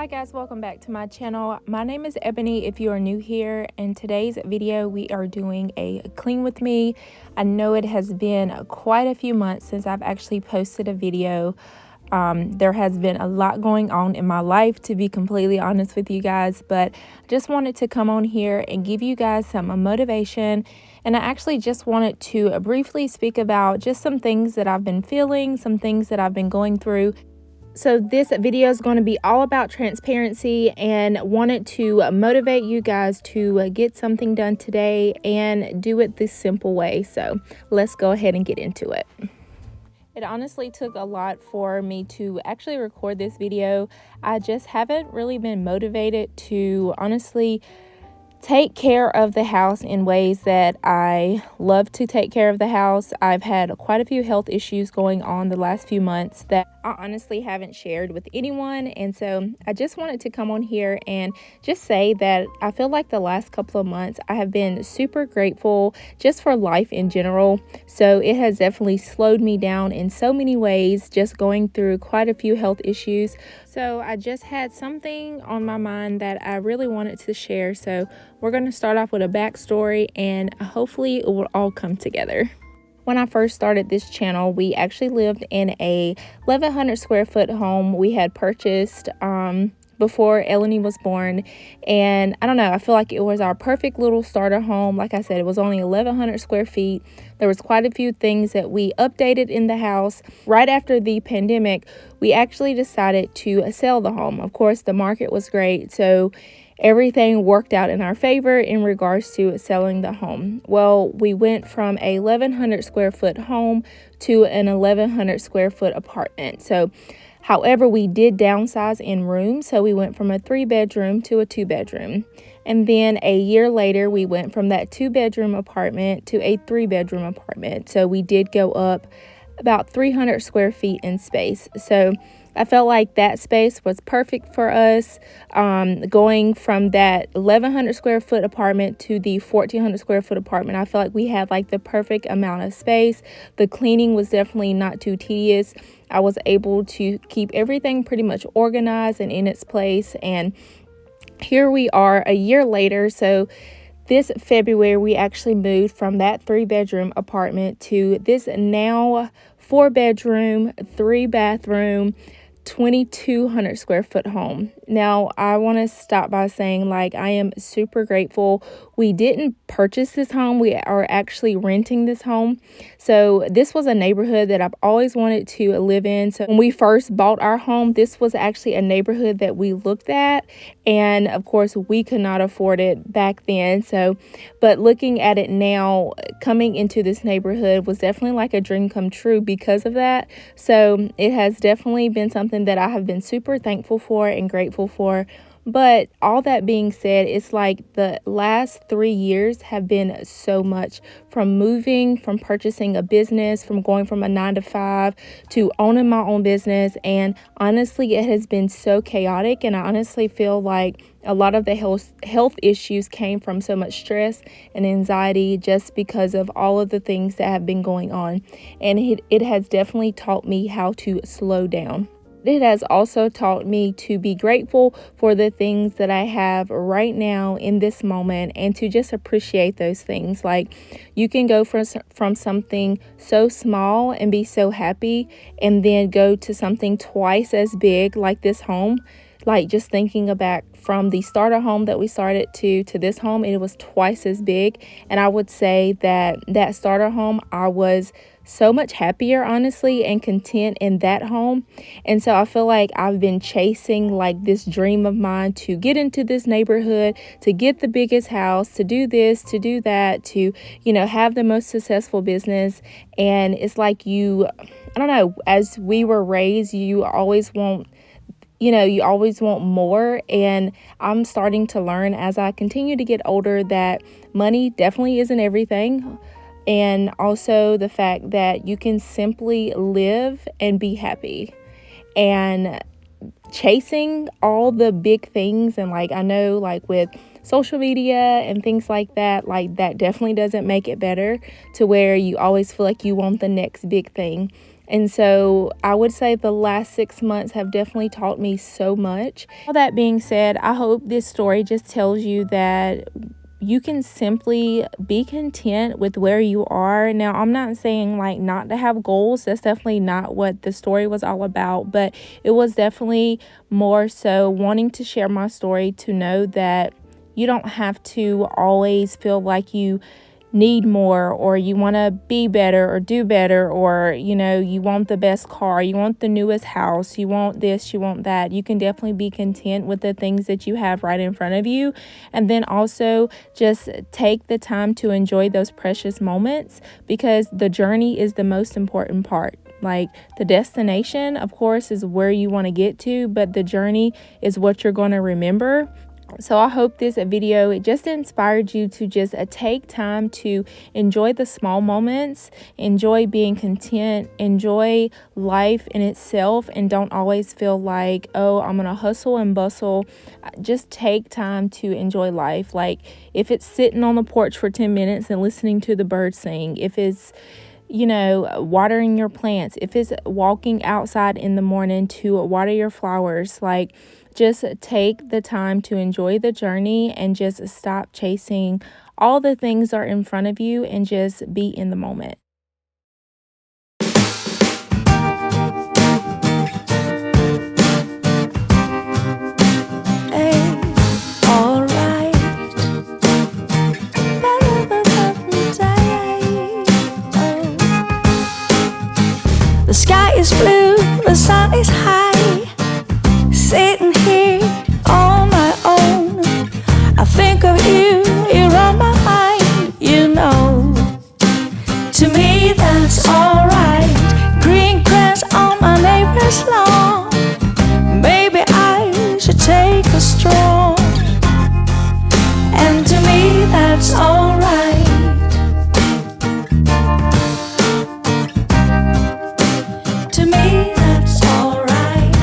guys, welcome back to my channel. My name is Ebony if you are new here. In today's video we are doing a clean with me. I know it has been quite a few months since I've actually posted a video. There has been a lot going on in my life, to be completely honest with you guys, but I just wanted to come on here and give you guys some motivation. And I actually just wanted to briefly speak about just some things that I've been feeling, some things that I've been going through. So this video is going to be all about transparency, and wanted to motivate you guys to get something done today and do it this simple way. So let's go ahead and get into it. It honestly took a lot for me to actually record this video. I just haven't really been motivated to honestly take care of the house in ways that I love to take care of the house. I've had quite a few health issues going on the last few months that I honestly haven't shared with anyone, and so I just wanted to come on here and just say that I feel like the last couple of months I have been super grateful just for life in general. So it has definitely slowed me down in so many ways, just going through quite a few health issues. So I just had something on my mind that I really wanted to share. So we're going to start off with a backstory, and hopefully it will all come together. When I first started this channel, we actually lived in a 1,100 square foot home we had purchased before Eleni was born. And I don't know, I feel like it was our perfect little starter home. Like I said, it was only 1,100 square feet. There was quite a few things that we updated in the house. Right after the pandemic, we actually decided to sell the home. Of course, the market was great, so everything worked out in our favor in regards to selling the home. Well, we went from a 1,100 square foot home to an 1,100 square foot apartment. So however, we did downsize in rooms. So we went from a 3-bedroom to a 2-bedroom. And then a year later, we went from that 2-bedroom apartment to a 3-bedroom apartment. So we did go up about 300 square feet in space. So I felt like that space was perfect for us. Going from that 1,100 square foot apartment to the 1,400 square foot apartment, I felt like we had like the perfect amount of space. The cleaning was definitely not too tedious. I was able to keep everything pretty much organized and in its place. And here we are a year later. So this February, we actually moved from that 3-bedroom apartment to this now 4-bedroom, 3-bathroom, 2,200 square foot home. Now, I want to stop by saying, like, I am super grateful. We didn't purchase this home. We are actually renting this home. So this was a neighborhood that I've always wanted to live in. So when we first bought our home, this was actually a neighborhood that we looked at. And of course, we could not afford it back then. So, but looking at it now, coming into this neighborhood was definitely like a dream come true because of that. So it has definitely been something that I have been super thankful for and grateful for. But all that being said, it's like the last 3 years have been so much, from moving, from purchasing a business, from going from a 9-to-5 to owning my own business. And honestly, it has been so chaotic. And I honestly feel like a lot of the health issues came from so much stress and anxiety just because of all of the things that have been going on. And it has definitely taught me how to slow down. It has also taught me to be grateful for the things that I have right now in this moment, and to just appreciate those things. Like, you can go from something so small and be so happy, and then go to something twice as big like this home. Like, just thinking back from the starter home that we started to this home, it was twice as big. And I would say that starter home, I was so much happier, honestly, and content in that home. And so I feel like I've been chasing like this dream of mine to get into this neighborhood, to get the biggest house, to do this, to do that, to, have the most successful business. And it's like I don't know, as we were raised, you always want more. And I'm starting to learn as I continue to get older that money definitely isn't everything. And also the fact that you can simply live and be happy. And chasing all the big things, and like, I know, like with social media and things like that definitely doesn't make it better, to where you always feel like you want the next big thing. And so I would say the last 6 months have definitely taught me so much. All that being said, I hope this story just tells you that you can simply be content with where you are. Now, I'm not saying like not to have goals. That's definitely not what the story was all about, but it was definitely more so wanting to share my story to know that you don't have to always feel like you need more, or you want to be better or do better, or you want the best car, you want the newest house, you want this, you want that. You can definitely be content with the things that you have right in front of you, and then also just take the time to enjoy those precious moments, because the journey is the most important part. Like, the destination, of course, is where you want to get to, but the journey is what you're going to remember. So I hope this video, it just inspired you to just take time to enjoy the small moments, enjoy being content, enjoy life in itself, and don't always feel like, oh, I'm gonna hustle and bustle. Just take time to enjoy life. Like, if it's sitting on the porch for 10 minutes and listening to the birds sing, if it's watering your plants, if it's walking outside in the morning to water your flowers, like, just take the time to enjoy the journey and just stop chasing all the things that are in front of you and just be in the moment. The sky is blue, the sun is high. Sitting here on my own, I think of you, you're on my mind, To me that's alright. Green grass on my neighbor's lawn. Maybe I should take a stroll. And to me that's alright. To me that's alright.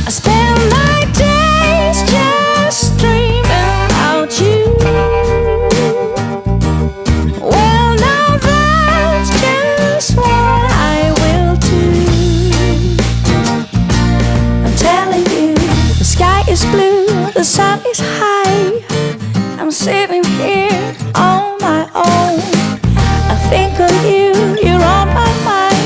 I spend my days just dreaming about you. Well, now that's just what I will do. I'm telling you, the sky is blue, the sun is high. I'm sitting here on my own. I think of you, you're on my mind,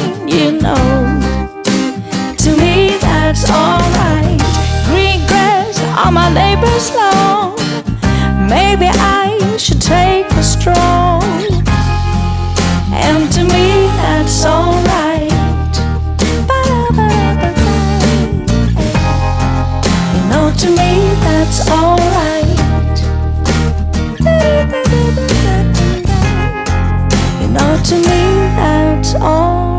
To me that's alright. Green grass on my neighbor's lawn. Maybe I should take a stroll. And to me that's alright. To me that's alright. To me that's alright.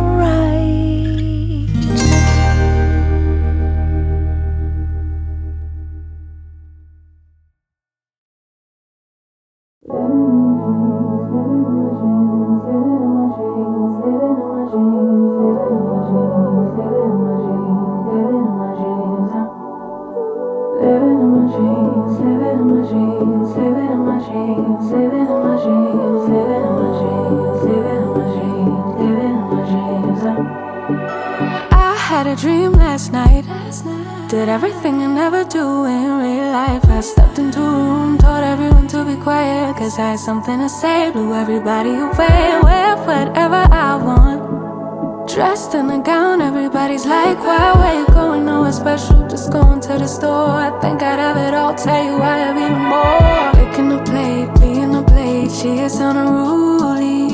I had a dream last night. Did everything I never do in real life. I stepped into a room, told everyone to be quiet, 'cause I had something to say. Blew everybody away, wear whatever I want. Dressed in a gown, everybody's like, why, where you going? Nowhere special, just going to the store. I think I'd have it all, tell you I have even more. Picking a plate, being a plate, she is unruly.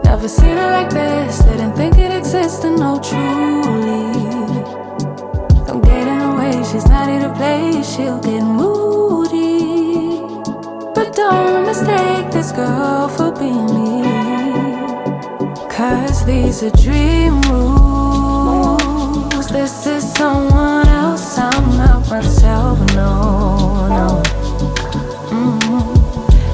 Never seen her like this, didn't think it existed, no truly. Don't get in her way, she's not here to play, she'll get moody. But don't mistake this girl for being me, 'cause these are dream rules. This is someone else, I'm not myself, no.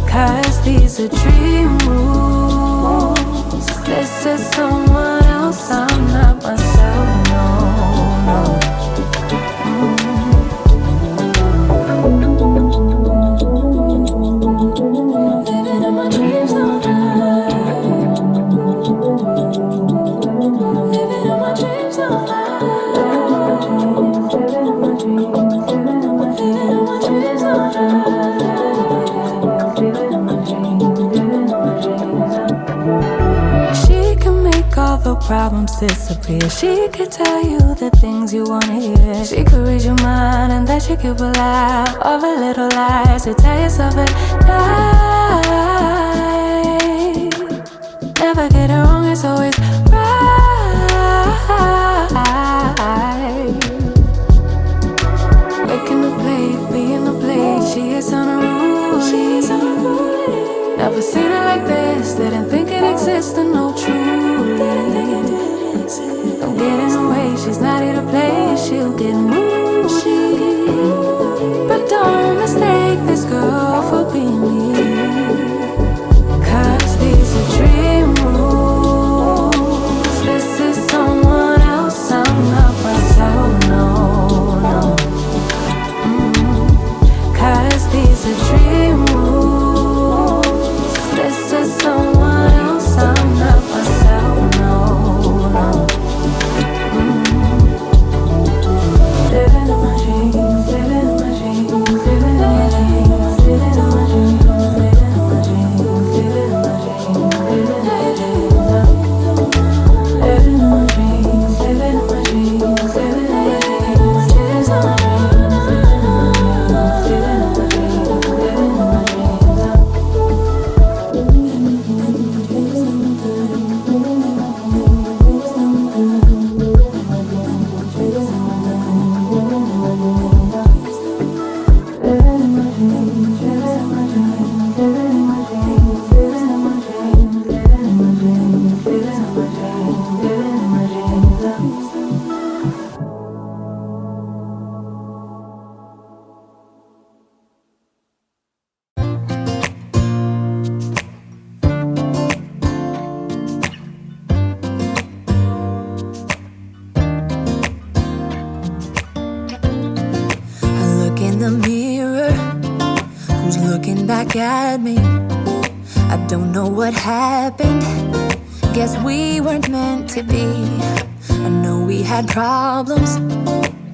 'Cause these are dream rules. This is someone else, I'm not myself, no. the problems disappear. She could tell you the things you wanna hear. She could read your mind and that you could rely of a little lies to tell yourself it right. Never get it wrong, it's always right. Making the plate, being the plate, she is unruly. Never seen her like this, didn't think it existed, no truly. Don't get in the way, she's not here to play, she'll get moody. But don't mistake this girl for being me, 'cause these are dream rules. This is someone else, I'm not myself, no, no. 'Cause these are dream rules. This is someone else, I'm not myself, no, no. Living in my dreams, living in my dreams, living in my dreams, living in my dreams, living in my dreams, living in my dreams, living in my dreams, living in my dreams, living in my dreams, living in my back at me. I don't know what happened, guess we weren't meant to be. I know we had problems,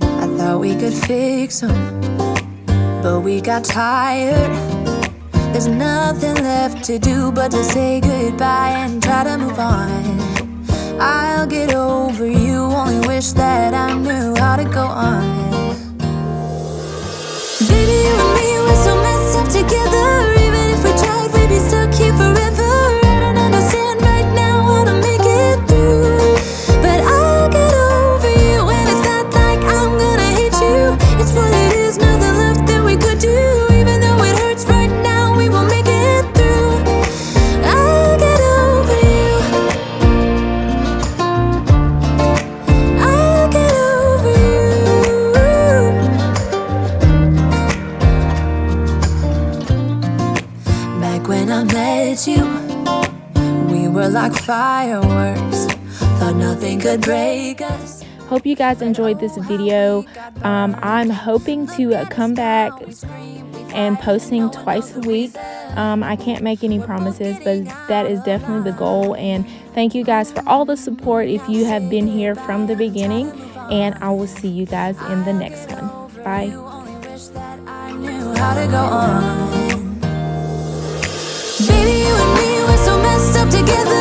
I thought we could fix them, but we got tired. There's nothing left to do but to say goodbye and try to move on. I'll get over you, only wish that I knew how to go on. Baby, you and me, we're so messed up together. Even if we tried, we'd be stuck here forever. I don't understand right now how to make it through, but I'll get over you, and it's not like I'm gonna hate you. It's what it is, nothing left that we could do. Even though it hurts right now, we will make it through. I'll get over you, I'll get over you. Back when I met you, we were like fireworks, thought nothing could break us. Hope you guys enjoyed this video. I'm hoping to come back and posting twice a week. I can't make any promises, but that is definitely the goal. And thank you guys for all the support if you have been here from the beginning. And I will see you guys in the next one. Bye. Baby, you and me, we're so messed up together.